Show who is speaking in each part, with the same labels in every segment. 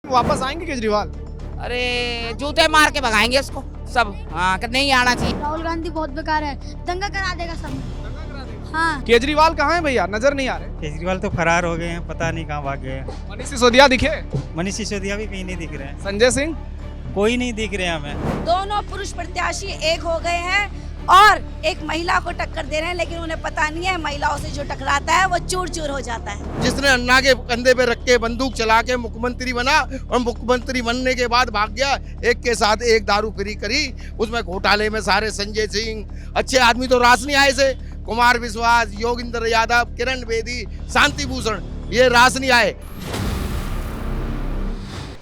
Speaker 1: वापस आएंगे केजरीवाल?
Speaker 2: अरे जूते मार के भगाएंगे इसको सब। हाँ कि नहीं आना चाहिए।
Speaker 3: राहुल गांधी बहुत बेकार है, दंगा करा देगा सब। हाँ,
Speaker 1: केजरीवाल कहाँ है भैया, नजर नहीं आ रहे।
Speaker 4: केजरीवाल तो फरार हो गए हैं, पता नहीं कहाँ भाग गए हैं।
Speaker 1: मनीष सिसोदिया दिखे?
Speaker 4: मनीष सिसोदिया भी कहीं नहीं दिख रहे हैं।
Speaker 1: संजय सिंह?
Speaker 4: कोई नहीं दिख रहे हैं हमें।
Speaker 5: दोनों पुरुष प्रत्याशी एक हो गए हैं और एक महिला को टक्कर दे रहे हैं, लेकिन उन्हें पता नहीं है महिलाओं से जो टकराता है वो चूर चूर हो जाता है।
Speaker 6: जिसने अन्ना के कंधे पे रख के बंदूक चला के मुख्यमंत्री बना और मुख्यमंत्री बनने के बाद भाग गया, एक के साथ एक दारू फ्री करी, उसमें घोटाले में सारे संजय सिंह अच्छे आदमी तो रास नहीं आए से, कुमार विश्वास, योगेंद्र यादव, किरण बेदी, शांति भूषण, ये रास नहीं आए।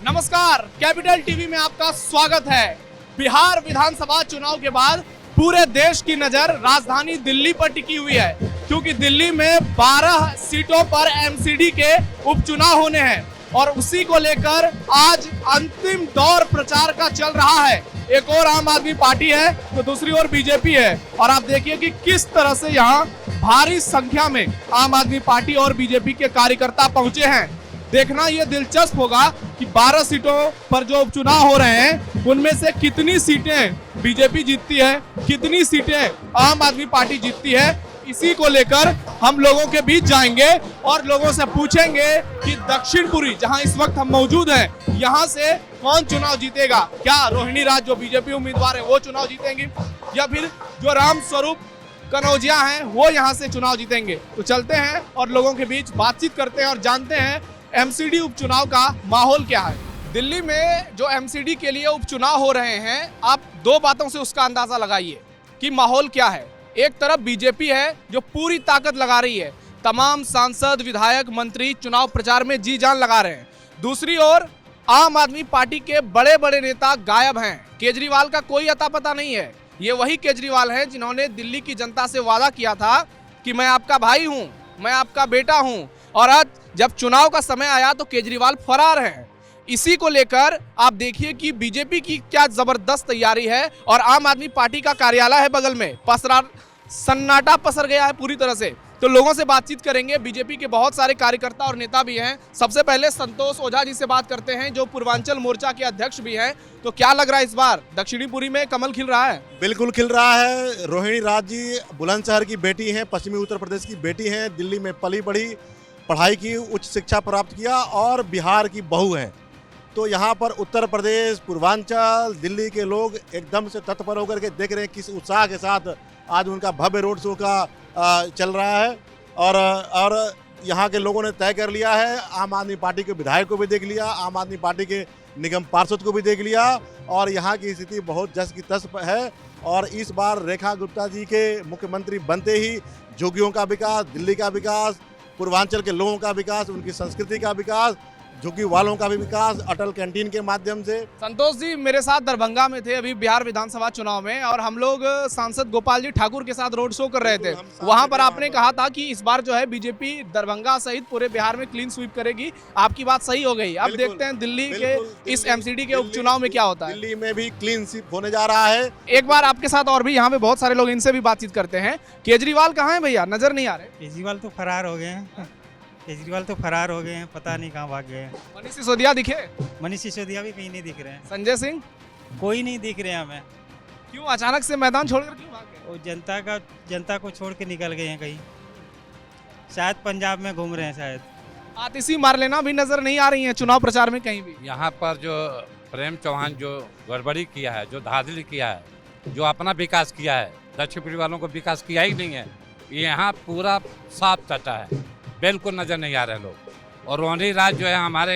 Speaker 1: नमस्कार, कैपिटल टीवी में आपका स्वागत है। बिहार विधानसभा चुनाव के बाद पूरे देश की नजर राजधानी दिल्ली पर टिकी हुई है, क्योंकि दिल्ली में 12 सीटों पर एमसीडी के उपचुनाव होने हैं और उसी को लेकर आज अंतिम दौर प्रचार का चल रहा है। एक और आम आदमी पार्टी है तो दूसरी ओर बीजेपी है, और आप देखिए कि किस तरह से यहाँ भारी संख्या में आम आदमी पार्टी और बीजेपी के कार्यकर्ता पहुंचे हैं। देखना ये दिलचस्प होगा कि 12 सीटों पर जो उपचुनाव हो रहे हैं उनमें से कितनी सीटें बीजेपी जीतती है, कितनी सीटें आम आदमी पार्टी जीतती है। इसी को लेकर हम लोगों के बीच जाएंगे और लोगों से पूछेंगे कि दक्षिणपुरी, जहां इस वक्त हम मौजूद हैं, यहां से कौन चुनाव जीतेगा। क्या रोहिणी राज जो बीजेपी उम्मीदवार है वो चुनाव जीतेंगी, या फिर जो राम स्वरूप कनौजिया हैं वो यहां से चुनाव जीतेंगे। तो चलते हैं और लोगों के बीच बातचीत करते हैं और जानते हैं एमसीडी उपचुनाव का माहौल क्या है। दिल्ली में जो एमसीडी के लिए उपचुनाव हो रहे हैं, आप दो बातों से उसका अंदाजा लगाइए कि माहौल क्या है। एक तरफ बीजेपी है जो पूरी ताकत लगा रही है, तमाम सांसद, विधायक, मंत्री चुनाव प्रचार में जी जान लगा रहे हैं। दूसरी ओर आम आदमी पार्टी के बड़े बड़े नेता गायब हैं। केजरीवाल का कोई अता पता नहीं है। ये वही केजरीवाल हैं जिन्होंने दिल्ली की जनता से वादा किया था कि मैं आपका भाई हूँ, मैं आपका बेटा हूँ, और आज जब चुनाव का समय आया तो केजरीवाल फरार हैं। इसी को लेकर आप देखिए कि बीजेपी की क्या जबरदस्त तैयारी है, और आम आदमी पार्टी का कार्यालय है बगल में, सन्नाटा पसर गया है पूरी तरह से। तो लोगों से बातचीत करेंगे। बीजेपी के बहुत सारे कार्यकर्ता और नेता भी हैं। सबसे पहले संतोष ओझा जी से बात करते हैं, जो पूर्वांचल मोर्चा के अध्यक्ष भी हैं। तो क्या लग रहा है, इस बार दक्षिणीपुरी में कमल खिल रहा है?
Speaker 7: बिल्कुल खिल रहा है। रोहिणी राज जी बुलंदशहर की बेटी हैं, पश्चिमी उत्तर प्रदेश की बेटी हैं, दिल्ली में पली बढ़ी, पढ़ाई की, उच्च शिक्षा प्राप्त किया और बिहार की बहू हैं। तो यहाँ पर उत्तर प्रदेश, पूर्वांचल, दिल्ली के लोग एकदम से तत्पर होकर के देख रहे हैं किस उत्साह के साथ आज उनका भव्य रोड शो का चल रहा है। और यहाँ के लोगों ने तय कर लिया है, आम आदमी पार्टी के विधायक को भी देख लिया, आम आदमी पार्टी के निगम पार्षद को भी देख लिया, और यहाँ की स्थिति बहुत जस की तस है। और इस बार रेखा गुप्ता जी के मुख्यमंत्री बनते ही झुग्गियों का विकास, दिल्ली का विकास, पूर्वांचल के लोगों का विकास, उनकी संस्कृति का विकास, झुग्गी वालों का भी विकास अटल कैंटीन के माध्यम से।
Speaker 1: संतोष जी मेरे साथ दरभंगा में थे अभी बिहार विधानसभा चुनाव में, और हम लोग सांसद गोपाल जी ठाकुर के साथ रोड शो कर रहे थे। वहां पर आपने कहा था कि इस बार जो है बीजेपी दरभंगा सहित पूरे बिहार में क्लीन स्वीप करेगी। आपकी बात सही हो गई। अब देखते हैं दिल्ली के इस एमसीडी के उपचुनाव में क्या होता है।
Speaker 7: दिल्ली में भी क्लीन स्वीप होने जा रहा है।
Speaker 1: एक बार आपके साथ और भी यहाँ पे बहुत सारे लोग, इनसे भी बातचीत करते हैं। केजरीवाल कहाँ है भैया, नजर नहीं आ रहे।
Speaker 4: केजरीवाल तो फरार हो गए हैं। केजरीवाल तो फरार हो गए हैं, पता नहीं कहाँ भाग गए हैं।
Speaker 1: मनीष सिसोदिया दिखे?
Speaker 4: मनीष सिसोदिया भी कहीं नहीं दिख रहे हैं।
Speaker 1: संजय सिंह?
Speaker 4: कोई नहीं दिख रहे हैं हमें।
Speaker 1: क्यों अचानक से मैदान छोड़कर क्यों भाग गए?
Speaker 4: वो जनता को छोड़ के निकल गए हैं कहीं, शायद पंजाब में घूम रहे हैं शायद।
Speaker 1: आतिशी मार लेना भी नजर नहीं आ रही है चुनाव प्रचार में कहीं भी।
Speaker 8: यहाँ पर जो प्रेम चौहान जो गड़बड़ी किया है, जो धांधली किया है, जो अपना विकास किया है, दक्षिणपुरी वालों को विकास किया ही नहीं है, यहाँ पूरा साफ चटा है, बिल्कुल नजर नहीं आ रहे लोग। और रोहिणी राज जो है हमारे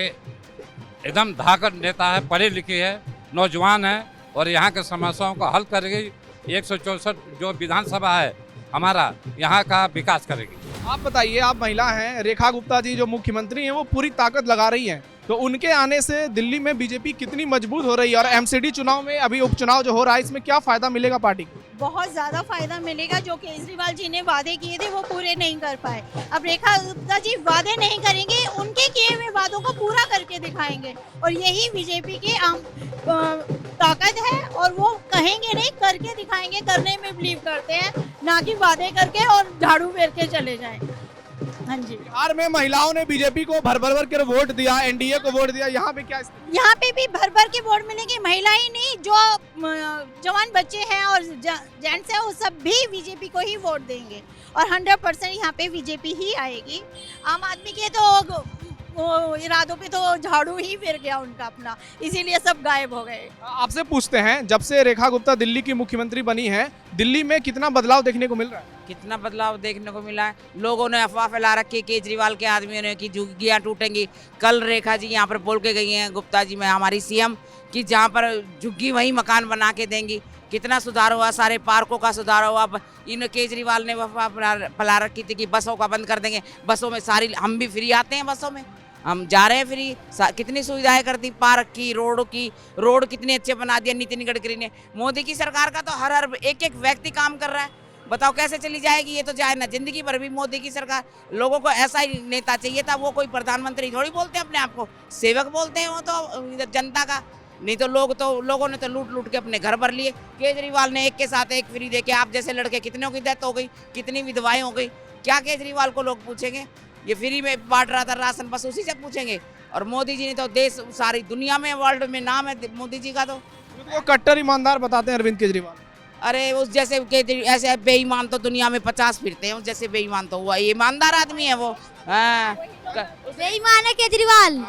Speaker 8: एकदम धाकड़ नेता है, पढ़े लिखे है, नौजवान है, और यहाँ के समस्याओं को हल करेगी। 164 जो विधानसभा है हमारा, यहाँ का विकास करेगी।
Speaker 1: आप बताइए, आप महिला हैं, रेखा गुप्ता जी जो मुख्यमंत्री हैं वो पूरी ताकत लगा रही हैं, तो उनके आने से दिल्ली में बीजेपी कितनी मजबूत हो रही है, और एमसीडी चुनाव में अभी उपचुनाव जो हो रहा है इसमें क्या फायदा मिलेगा पार्टी को?
Speaker 3: बहुत ज्यादा फायदा मिलेगा। जो केजरीवाल जी ने वादे किए थे वो पूरे नहीं कर पाए। अब रेखा गुप्ता जी वादे नहीं करेंगे, उनके किए हुए वादों को पूरा करके दिखाएंगे, और यही बीजेपी की आम ताकत है। और वो कहेंगे नहीं, करके दिखाएंगे। करने में बिलीव करते हैं, ना कि वादे करके और झाड़ू फेर के चले जाएं। हाँ जी।
Speaker 1: बिहार में महिलाओं ने बीजेपी को भर भर कर वोट दिया, एनडीए को वोट दिया, यहाँ पे क्या स्थिति?
Speaker 3: यहाँ पे भी भर भर के वोट मिलेंगे। महिला ही नहीं, जो जवान बच्चे हैं और जेंट्स हैं, वो सब भी बीजेपी को ही वोट देंगे और 100% यहाँ पे बीजेपी ही आएगी। आम आदमी के तो इरादों पे तो झाड़ू ही फिर गया उनका अपना, इसीलिए सब गायब हो गए।
Speaker 1: आपसे पूछते हैं, जब से रेखा गुप्ता दिल्ली की मुख्यमंत्री बनी है, दिल्ली में कितना बदलाव देखने को मिल रहा है?
Speaker 2: कितना बदलाव देखने को मिला है। लोगों ने अफवाह फैला रखी है केजरीवाल के आदमियों ने कि झुग्गियाँ टूटेंगी। कल रेखा जी यहाँ पर बोल के गई हैं, गुप्ता जी में हमारी सीएम, कि जहाँ पर झुग्गी वहीं मकान बना के देंगी। कितना सुधार हुआ, सारे पार्कों का सुधार हुआ। इन केजरीवाल ने अफवाह फैला रखी थी कि बसों का बंद कर देंगे, बसों में सारी, हम भी फ्री आते हैं बसों में, हम जा रहे हैं फ्री। कितनी सुविधाएं कर दी, पार्क की, रोड कितने अच्छे बना दिया नितिन गडकरी ने। मोदी की सरकार का तो हर एक व्यक्ति काम कर रहा है। बताओ कैसे चली जाएगी, ये तो जाए ना। जिंदगी भर भी मोदी की सरकार, लोगों को ऐसा ही नेता चाहिए था। वो कोई प्रधानमंत्री थोड़ी बोलते हैं अपने आप को, सेवक बोलते हैं वो तो जनता का। नहीं तो लोगों ने तो लूट के अपने घर भर लिए। केजरीवाल ने एक के साथ एक फ्री दे के आप जैसे लड़के कितनों की डेथ हो गई, कितनी विधवाएं हो गई। क्या केजरीवाल को लोग पूछेंगे? ये फ्री में बांट रहा था राशन, बस उसी से पूछेंगे। और मोदी जी ने तो देश, सारी दुनिया में, वर्ल्ड में नाम है मोदी जी का। तो
Speaker 1: वो कट्टर ईमानदार बताते हैं अरविंद केजरीवाल।
Speaker 2: अरे उस जैसे ऐसे बेईमान तो दुनिया में 50 फिरते हैं, उस जैसे बेईमान तो हुआ, ईमानदार आदमी है वो।
Speaker 3: बेईमान है केजरीवाल।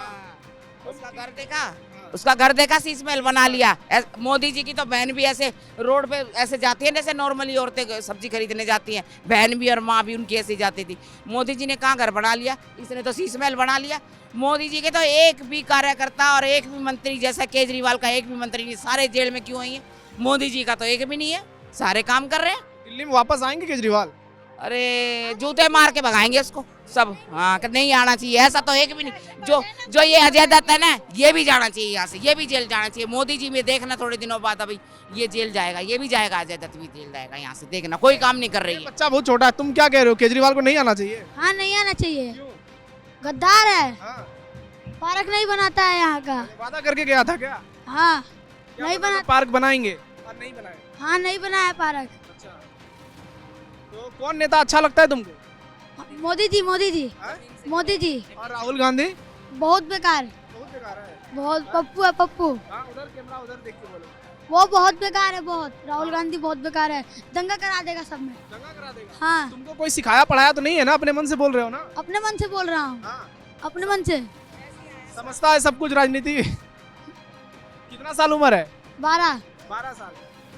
Speaker 2: उसका घर देखा, शीश महल बना लिया। मोदी जी की तो बहन भी ऐसे रोड पे ऐसे जाती है जैसे नॉर्मली औरतें सब्जी खरीदने जाती हैं। बहन भी और माँ भी उनकी ऐसे जाती थी। मोदी जी ने कहाँ घर बना लिया, इसने तो शीश महल बना लिया। मोदी जी के तो एक भी कार्यकर्ता और एक भी मंत्री, जैसा केजरीवाल का एक भी मंत्री नहीं, सारे जेल में क्यों है? मोदी जी का तो एक भी नहीं है, सारे काम कर रहे हैं।
Speaker 1: दिल्ली में वापस आएंगे केजरीवाल?
Speaker 2: अरे जूते मार के भगाएंगे उसको सब। हाँ, नहीं आना चाहिए, ऐसा तो एक भी नहीं। जो ये अजय दत्त है ना, ये भी जाना चाहिए यहाँ से, ये भी जेल जाना चाहिए। मोदी जी में देखना थोड़े दिनों बाद अभी ये जेल जाएगा, ये भी जाएगा, अजय दत्त भी जेल जाएगा। यहाँ से देखना, कोई काम नहीं कर रही है।
Speaker 1: बच्चा बहुत छोटा है, तुम क्या कह रहे हो? केजरीवाल को नहीं आना चाहिए?
Speaker 3: हाँ, नहीं आना चाहिए, गद्दार है।
Speaker 1: हाँ।
Speaker 3: पार्क नहीं बनाता है यहाँ का।
Speaker 1: वादा करके गया था क्या?
Speaker 3: हाँ,
Speaker 1: नहीं बना। पार्क बनाएंगे और नहीं बनाए?
Speaker 3: हाँ, नहीं बनाया पार्क।
Speaker 1: अच्छा, तो कौन नेता अच्छा लगता है तुमको?
Speaker 3: मोदी जी, मोदी जी,
Speaker 1: हाँ?
Speaker 3: मोदी जी।
Speaker 1: और राहुल गांधी?
Speaker 3: बहुत बेकार,
Speaker 1: बहुत बेकार है।
Speaker 3: बहुत पप्पू है, पप्पू।
Speaker 1: हाँ, उधर कैमरा उधर देख के बोलो।
Speaker 3: वो बहुत बेकार है, बहुत। राहुल गांधी बहुत बेकार है, दंगा करा देगा सब में।
Speaker 1: दंगा करा देगा?
Speaker 3: हाँ।
Speaker 1: तुमको कोई सिखाया पढ़ाया तो नहीं है ना? अपने मन से बोल रहे हो ना?
Speaker 3: अपने मन से बोल रहा हूँ।
Speaker 1: हाँ।
Speaker 3: अपने मन से।
Speaker 1: समझता है सब कुछ राजनीति। कितना साल उम्र है?
Speaker 3: 12
Speaker 1: साल।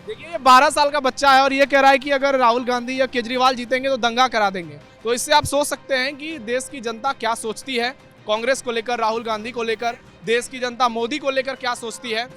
Speaker 1: देखिए, ये 12 साल का बच्चा है और ये कह रहा है कि अगर राहुल गांधी या केजरीवाल जीतेंगे तो दंगा करा देंगे। तो इससे आप सोच सकते हैं कि देश की जनता क्या सोचती है कांग्रेस को लेकर, राहुल गांधी को लेकर। देश की जनता मोदी को लेकर क्या सोचती है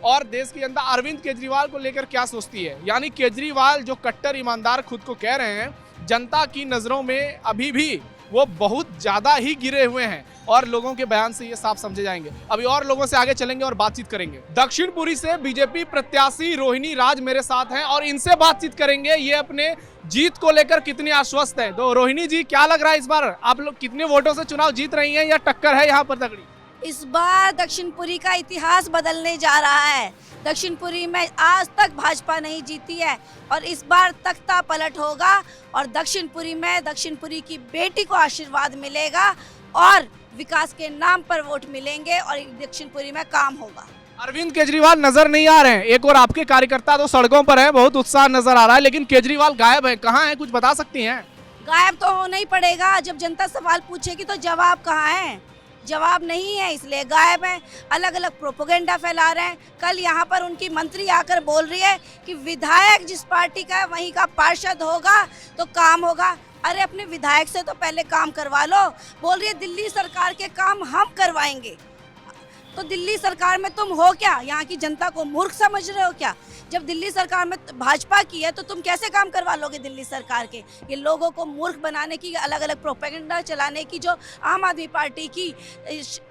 Speaker 1: और देश की जनता अरविंद केजरीवाल को लेकर क्या सोचती है। यानी केजरीवाल जो कट्टर ईमानदार खुद को कह रहे हैं, जनता की नज़रों में अभी भी वो बहुत ज़्यादा ही गिरे हुए हैं और लोगों के बयान से ये साफ समझे जाएंगे। अभी और लोगों से आगे चलेंगे और बातचीत करेंगे। दक्षिणपुरी से बीजेपी प्रत्याशी रोहिणी राज मेरे साथ हैं और इनसे बातचीत करेंगे ये अपने जीत को लेकर कितनी आश्वस्त है। तो रोहिणी जी, क्या लग रहा है इस बार आप लोग कितने वोटों से चुनाव जीत रही हैं या टक्कर है यहाँ पर तगड़ी?
Speaker 5: इस बार दक्षिणपुरी का इतिहास बदलने जा रहा है। दक्षिणपुरी में आज तक भाजपा नहीं जीती है और इस बार तख्ता पलट होगा और दक्षिणपुरी की बेटी को आशीर्वाद मिलेगा और विकास के नाम पर वोट मिलेंगे और दक्षिणपुरी में काम होगा।
Speaker 1: अरविंद केजरीवाल नजर नहीं आ रहे हैं, एक और आपके कार्यकर्ता तो सड़कों पर है, बहुत उत्साह नजर आ रहा है, लेकिन केजरीवाल गायब है। कहाँ है, कुछ बता सकती हैं?
Speaker 5: गायब तो होना ही पड़ेगा, जब जनता सवाल पूछेगी तो जवाब कहाँ है? जवाब नहीं है, इसलिए गायब है। अलग अलग प्रोपेगेंडा फैला रहे हैं। कल यहाँ पर उनकी मंत्री आकर बोल रही है कि विधायक जिस पार्टी का है वहीं का पार्षद होगा तो काम होगा। अरे अपने विधायक से तो पहले काम करवा लो। बोल रही है दिल्ली सरकार के काम हम करवाएंगे। तो दिल्ली सरकार में तुम हो क्या? यहाँ की जनता को मूर्ख समझ रहे हो क्या? जब दिल्ली सरकार में भाजपा की है तो तुम कैसे काम करवा लोगे दिल्ली सरकार के? ये लोगों को मूर्ख बनाने की, अलग अलग प्रोपेगेंडा चलाने की जो आम आदमी पार्टी की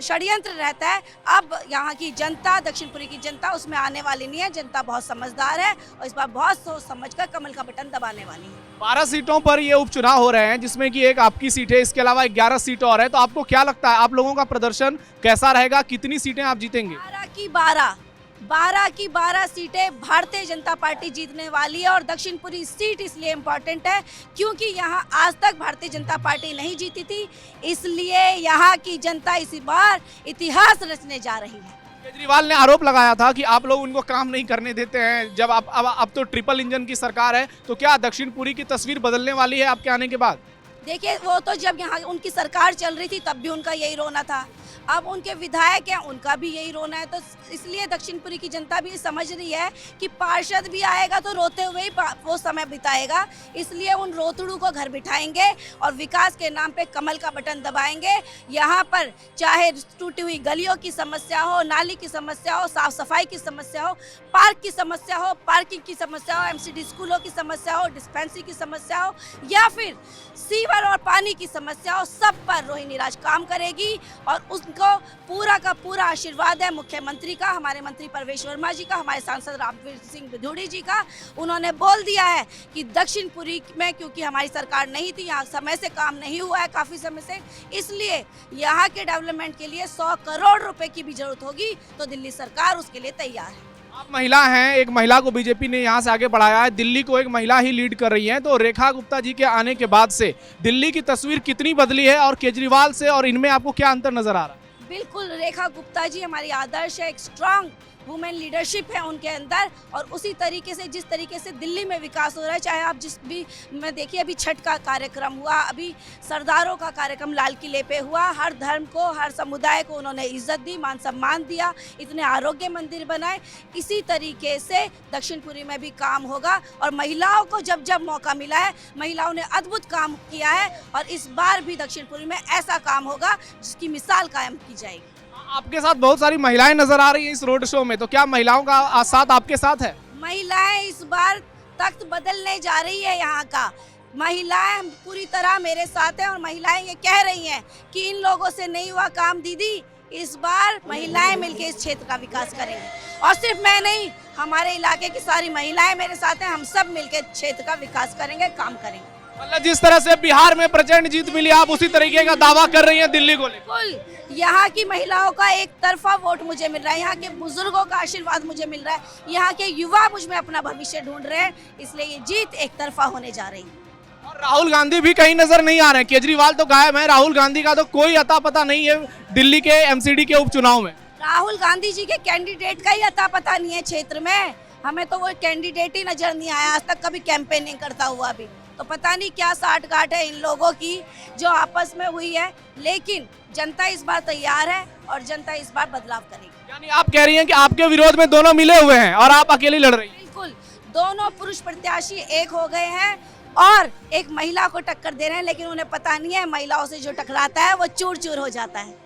Speaker 5: षड्यंत्र रहता है, अब यहाँ की जनता, दक्षिणपुरी की जनता उसमें आने वाली नहीं है। जनता बहुत समझदार है और इस बार बहुत सोच समझकर कमल का बटन दबाने वाली है।
Speaker 1: 12 सीटों पर ये उपचुनाव हो रहे हैं जिसमें कि एक आपकी सीट है, इसके अलावा 11 सीट और है। तो आपको क्या लगता है आप लोगों का प्रदर्शन कैसा रहेगा? कितनी सीटें आप जीतेंगे?
Speaker 5: 12 की 12 12 की 12 सीटें भारतीय जनता पार्टी जीतने वाली है। और दक्षिणपुरी सीट इसलिए इम्पोर्टेंट है क्योंकि यहाँ आज तक भारतीय जनता पार्टी नहीं जीती थी, इसलिए यहाँ की जनता इस बार इतिहास रचने जा रही है।
Speaker 1: केजरीवाल ने आरोप लगाया था कि आप लोग उनको काम नहीं करने देते हैं। जब अब तो ट्रिपल इंजन की सरकार है, तो क्या दक्षिणपुरी की तस्वीर बदलने वाली है आपके आने के बाद?
Speaker 5: देखिए, वो तो जब यहाँ उनकी सरकार चल रही थी तब भी उनका यही रोना था, अब उनके विधायक हैं उनका भी यही रोना है। तो इसलिए दक्षिणपुरी की जनता भी समझ रही है कि पार्षद भी आएगा तो रोते हुए ही वो समय बिताएगा, इसलिए उन रोतड़ू को घर बिठाएंगे और विकास के नाम पे कमल का बटन दबाएंगे। यहाँ पर चाहे टूटी हुई गलियों की समस्या हो, नाली की समस्या हो, साफ सफाई की समस्या हो, पार्क की समस्या हो, पार्किंग की समस्या हो, एमसीडी स्कूलों की समस्या हो, डिस्पेंसरी की समस्या हो, या फिर सीवर और पानी की समस्या हो, सब पर रोहिणी राज काम करेगी। और उनको पूरा का पूरा आशीर्वाद है मुख्यमंत्री का, हमारे मंत्री परवेश वर्मा जी का, हमारे सांसद रामवीर सिंह बिधूड़ी जी का। उन्होंने बोल दिया है कि दक्षिणपुरी में क्योंकि हमारी सरकार नहीं थी, यहाँ समय से काम नहीं हुआ है काफ़ी समय से, इसलिए यहाँ के डेवलपमेंट के लिए 100 करोड़ रुपए की भी जरूरत होगी तो दिल्ली सरकार उसके लिए तैयार है।
Speaker 1: आप महिला हैं, एक महिला को बीजेपी ने यहाँ से आगे बढ़ाया है, दिल्ली को एक महिला ही लीड कर रही है, तो रेखा गुप्ता जी के आने के बाद से दिल्ली की तस्वीर कितनी बदली है और केजरीवाल से और इनमें आपको क्या अंतर नजर आ रहा है?
Speaker 5: बिल्कुल, रेखा गुप्ता जी हमारी आदर्श है, एक स्ट्रांग वुमेन लीडरशिप है उनके अंदर। और उसी तरीके से जिस तरीके से दिल्ली में विकास हो रहा है, चाहे आप जिस भी में देखिए, अभी छठ का कार्यक्रम हुआ, अभी सरदारों का कार्यक्रम लाल किले पे हुआ, हर धर्म को, हर समुदाय को उन्होंने इज्जत दी, मान सम्मान दिया, इतने आरोग्य मंदिर बनाए। इसी तरीके से दक्षिणपुरी में भी काम होगा और महिलाओं को जब जब मौका मिला है, महिलाओं ने अद्भुत काम किया है और इस बार भी दक्षिणपुरी में ऐसा काम होगा जिसकी मिसाल कायम की जाएगी।
Speaker 1: आपके साथ बहुत सारी महिलाएं नजर आ रही हैं इस रोड शो में, तो क्या महिलाओं का साथ आपके साथ है?
Speaker 5: महिलाएं इस बार तख्त बदलने जा रही है, यहाँ का महिलाएं पूरी तरह मेरे साथ हैं और महिलाएं ये कह रही हैं कि इन लोगों से नहीं हुआ काम दीदी, इस बार महिलाएं मिलकर इस क्षेत्र का विकास करेंगे। और सिर्फ मैं नहीं, हमारे इलाके की सारी महिलाएं मेरे साथ हैं, हम सब मिलकर क्षेत्र का विकास करेंगे, काम करेंगे।
Speaker 1: मतलब जिस तरह से बिहार में प्रचंड जीत मिली, आप उसी तरीके का दावा कर रही हैं दिल्ली को लेकर?
Speaker 5: बिल्कुल, यहाँ की महिलाओं का एक तरफा वोट मुझे मिल रहा है, यहाँ के बुजुर्गों का आशीर्वाद मुझे मिल रहा है, यहाँ के युवा मुझ में अपना भविष्य ढूंढ रहे हैं, इसलिए ये जीत एक तरफा होने जा रही है।
Speaker 1: और राहुल गांधी भी कहीं नजर नहीं आ रहे हैं, केजरीवाल तो गायब है, राहुल गांधी का तो कोई अता पता नहीं है दिल्ली के एमसीडी के उपचुनाव में।
Speaker 5: राहुल गांधी जी के कैंडिडेट का ही अता पता नहीं है क्षेत्र में, हमें तो वो कैंडिडेट ही नजर नहीं आया आज तक, कभी कैंपेनिंग करता हुआ भी। तो पता नहीं क्या साठ गांठ है इन लोगों की जो आपस में हुई है, लेकिन जनता इस बार तैयार है और जनता इस बार बदलाव करेगी।
Speaker 1: यानी आप कह रही हैं कि आपके विरोध में दोनों मिले हुए हैं और आप अकेली लड़ रही हैं?
Speaker 5: बिल्कुल, दोनों पुरुष प्रत्याशी एक हो गए हैं और एक महिला को टक्कर दे रहे हैं, लेकिन उन्हें पता नहीं है महिलाओं से जो टकराता है वो चूर चूर हो जाता है।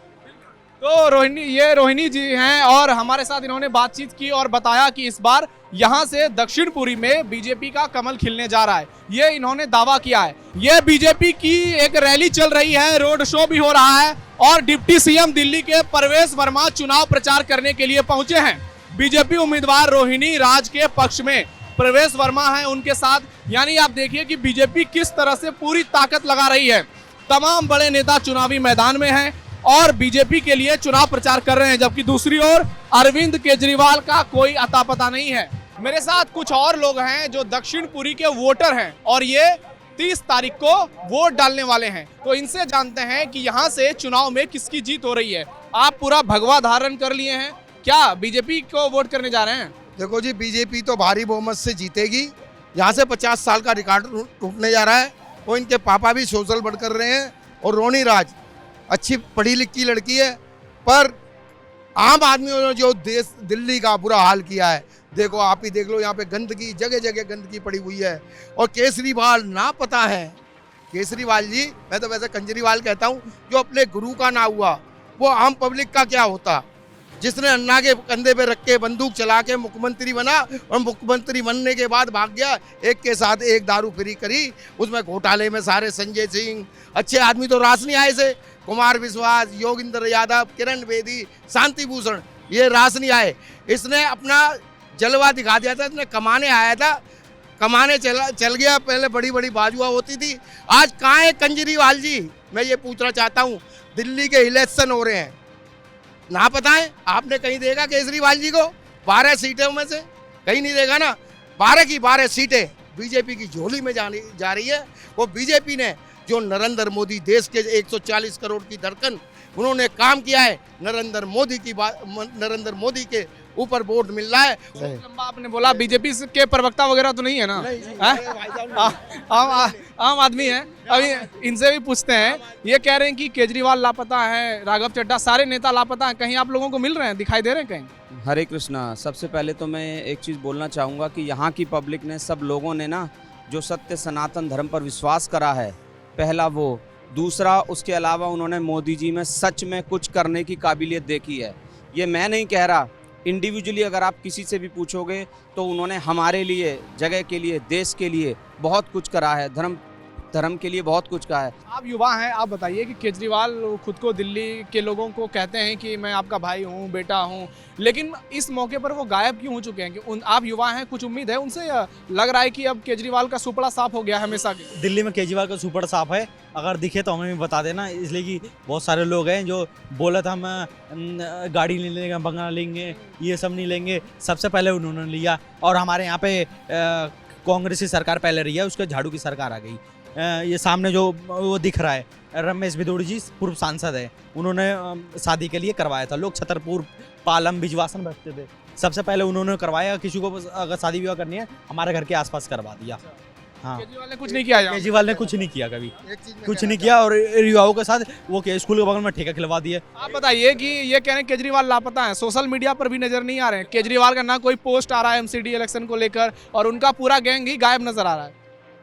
Speaker 1: तो रोहिणी जी हैं और हमारे साथ इन्होंने बातचीत की और बताया कि इस बार यहाँ से दक्षिणपुरी में बीजेपी का कमल खिलने जा रहा है, ये इन्होंने दावा किया है। ये बीजेपी की एक रैली चल रही है, रोड शो भी हो रहा है और डिप्टी सीएम दिल्ली के परवेश वर्मा चुनाव प्रचार करने के लिए पहुंचे हैं। बीजेपी उम्मीदवार रोहिणी राज के पक्ष में परवेश वर्मा है उनके साथ, यानी आप देखिए कि बीजेपी किस तरह से पूरी ताकत लगा रही है। तमाम बड़े नेता चुनावी मैदान में हैं और बीजेपी के लिए चुनाव प्रचार कर रहे हैं, जबकि दूसरी ओर अरविंद केजरीवाल का कोई अता पता नहीं है। मेरे साथ कुछ और लोग हैं जो दक्षिणपुरी के वोटर हैं और ये 30 तारीख को वोट डालने वाले हैं, तो इनसे जानते हैं कि यहाँ से चुनाव में किसकी जीत हो रही है। आप पूरा भगवा धारण कर लिए हैं, क्या बीजेपी को वोट करने जा रहे हैं?
Speaker 6: देखो जी, बीजेपी तो भारी बहुमत से जीतेगी, यहाँ से 50 साल का रिकॉर्ड टूटने जा रहा है। वो इनके पापा भी सोशल वर्क कर रहे हैं और रोहिणी राज अच्छी पढ़ी लिखी लड़की है, पर आम आदमियों ने जो देश दिल्ली का बुरा हाल किया है, देखो आप ही देख लो, यहाँ पे गंदगी, जगह जगह गंदगी पड़ी हुई है। और केजरीवाल ना पता है, केजरीवाल जी, मैं तो वैसे केजरीवाल कहता हूँ, जो अपने गुरु का ना हुआ वो आम पब्लिक का क्या होता। जिसने अन्ना के कंधे पे रख के बंदूक चला के मुख्यमंत्री बना और मुख्यमंत्री बनने के बाद भाग गया, एक के साथ एक दारू फ्री करी, उसमें घोटाले में सारे संजय सिंह, अच्छे आदमी तो रास नहीं आए से, कुमार विश्वास, योगेंद्र यादव, किरण बेदी, शांति भूषण, ये रास नहीं आए। इसने अपना जलवा दिखा दिया था, इसने कमाने आया था, कमाने चल गया। पहले बड़ी बड़ी बाजुआ होती थी, आज कहाँ है केजरीवाल जी? मैं ये पूछना चाहता हूँ। दिल्ली के इलेक्शन हो रहे हैं, ना पता है आपने कहीं देखा केजरीवाल जी को? 12 सीटों में से कहीं नहीं देगा ना, 12 की 12 सीटें बीजेपी की झोली में जा रही है। वो बीजेपी ने जो नरेंद्र मोदी, देश के 140 करोड़ की धड़कन, उन्होंने काम किया है, नरेंद्र मोदी के ऊपर वोट मिल रहा है।
Speaker 1: लंबा आपने बोला, बीजेपी के प्रवक्ता वगैरह तो नहीं है ना? आम आदमी है। अभी इनसे भी पूछते हैं, ये कह रहे हैं कि केजरीवाल लापता है, राघव चड्ढा, सारे नेता लापता हैं, कहीं आप लोगों को मिल रहे हैं, दिखाई दे रहे हैं कहीं?
Speaker 9: हरे कृष्णा। सबसे पहले तो मैं एक चीज़ बोलना चाहूँगा कि यहाँ की पब्लिक ने, सब लोगों ने ना जो सत्य सनातन धर्म पर विश्वास करा है, पहला वो, दूसरा उसके अलावा उन्होंने मोदी जी में सच में कुछ करने की काबिलियत देखी है। ये मैं नहीं कह रहा, इंडिविजुअली अगर आप किसी से भी पूछोगे तो उन्होंने हमारे लिए, जगह के लिए, देश के लिए बहुत कुछ करा है, धर्म के लिए बहुत कुछ कहा है।
Speaker 1: आप युवा हैं, आप बताइए कि केजरीवाल खुद को दिल्ली के लोगों को कहते हैं कि मैं आपका भाई हूँ, बेटा हूँ, लेकिन इस मौके पर वो गायब क्यों हो चुके हैं? कि आप युवा हैं, कुछ उम्मीद है उनसे, या लग रहा है कि अब केजरीवाल का सुपड़ा साफ हो गया हमेशा के?
Speaker 10: दिल्ली में केजरीवाल का सुपड़ा साफ है, अगर दिखे तो हमें भी बता देना, इसलिए कि बहुत सारे लोग हैं जो बोला था हम गाड़ी नहीं लेंगे, बंगला लेंगे, ये सब नहीं लेंगे, सबसे पहले उन्होंने लिया। और हमारे यहाँ पे कांग्रेस की सरकार पहले रही है, उसके झाड़ू की सरकार आ गई। ये सामने जो वो दिख रहा है, रमेश भिदोड़ी जी पूर्व सांसद है, उन्होंने शादी के लिए करवाया था। लोग छतरपुर, पालम, बिजवासन बैठते थे, सबसे पहले उन्होंने करवाया। किसी को अगर शादी विवाह करनी है, हमारे घर के आसपास करवा दिया। हाँ,
Speaker 1: केजरीवाल ने कुछ नहीं किया?
Speaker 10: केजरीवाल ने कुछ नहीं किया, कभी कुछ नहीं किया। और युवाओं के साथ वो स्कूल के बगल में ठेका खिलवा दिए।
Speaker 1: आप बताइए कि ये कह रहे हैं केजरीवाल लापता है, सोशल मीडिया पर भी नजर नहीं आ रहे हैं, केजरीवाल का ना कोई पोस्ट आ रहा है एमसीडी इलेक्शन को लेकर, और उनका पूरा गैंग ही गायब नजर आ रहा है।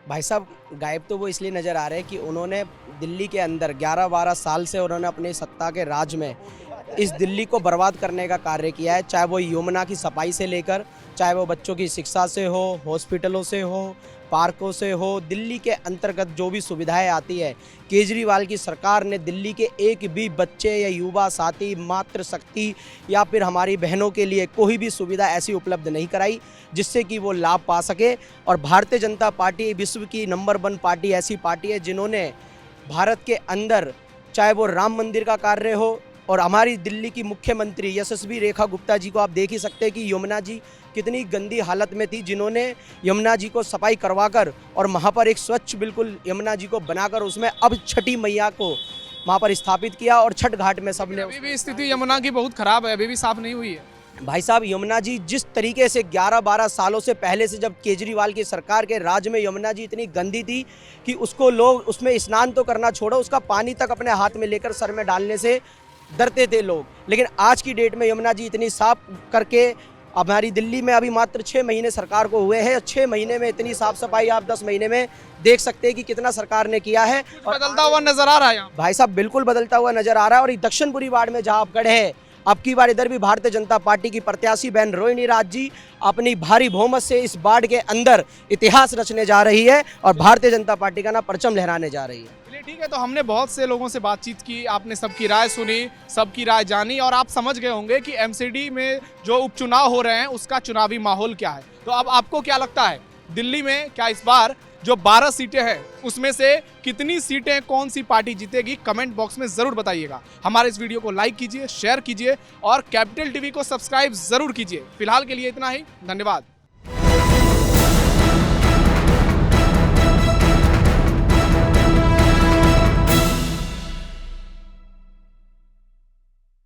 Speaker 11: भाई साहब, गायब तो वो इसलिए नज़र आ रहे हैं कि उन्होंने दिल्ली के अंदर 11-12 साल से उन्होंने अपनी सत्ता के राज में इस दिल्ली को बर्बाद करने का कार्य किया है। चाहे वो यमुना की सफाई से लेकर, चाहे वो बच्चों की शिक्षा से हो, हॉस्पिटलों से हो, पार्कों से हो, दिल्ली के अंतर्गत जो भी सुविधाएं आती है, केजरीवाल की सरकार ने दिल्ली के एक भी बच्चे या युवा साथी, मातृशक्ति या फिर हमारी बहनों के लिए कोई भी सुविधा ऐसी उपलब्ध नहीं कराई जिससे कि वो लाभ पा सके। और भारतीय जनता पार्टी विश्व की नंबर 1 पार्टी, ऐसी पार्टी है जिन्होंने भारत के अंदर, चाहे वो राम मंदिर का कार्य हो, और हमारी दिल्ली की मुख्यमंत्री यशस्वी रेखा गुप्ता जी को आप देख ही सकते हैं कि यमुना जी कितनी गंदी हालत में थी, जिन्होंने यमुना जी को सफाई करवाकर और वहाँ पर एक स्वच्छ बिल्कुल यमुना जी को बनाकर उसमें अब छठी मैया को वहाँ पर स्थापित किया। और छठ घाट में सबने,
Speaker 1: अभी भी स्थिति यमुना की बहुत खराब है, अभी भी साफ नहीं हुई है।
Speaker 11: भाई साहब, यमुना जी जिस तरीके से 11-12 सालों से पहले से, जब केजरीवाल की सरकार के राज में यमुना जी इतनी गंदी थी कि उसको लोग उसमें स्नान तो करना छोड़ो, उसका पानी तक अपने हाथ में लेकर सर में डालने से डरते थे लोग। लेकिन आज की डेट में यमुना जी इतनी साफ करके, हमारी दिल्ली में अभी मात्र 6 महीने सरकार को हुए हैं, 6 महीने में इतनी साफ सफाई आप 10 महीने में देख सकते हैं कि कितना सरकार ने किया है।
Speaker 1: और बदलता हुआ नजर आ रहा है यहाँ।
Speaker 11: भाई साहब, बिल्कुल बदलता हुआ नजर आ रहा है। और दक्षिणपुरी वार्ड में जहाँ आप खड़े हैं, अब की बार इधर भी भारतीय जनता पार्टी की प्रत्याशी बहन रोहिणी राज जी अपनी भारी बहुमत से इस वार्ड के अंदर इतिहास रचने जा रही है और भारतीय जनता पार्टी का ना परचम लहराने जा रही है।
Speaker 1: ठीक है, तो हमने बहुत से लोगों से बातचीत की, आपने सबकी राय सुनी, सबकी राय जानी, और आप समझ गए होंगे कि एमसीडी में जो उपचुनाव हो रहे हैं उसका चुनावी माहौल क्या है। तो अब आपको क्या लगता है, दिल्ली में क्या इस बार जो 12 सीटें हैं उसमें से कितनी सीटें कौन सी पार्टी जीतेगी? कमेंट बॉक्स में जरूर बताइएगा। हमारे इस वीडियो को लाइक कीजिए, शेयर कीजिए और कैपिटल टीवी को सब्सक्राइब जरूर कीजिए। फिलहाल के लिए इतना ही, धन्यवाद।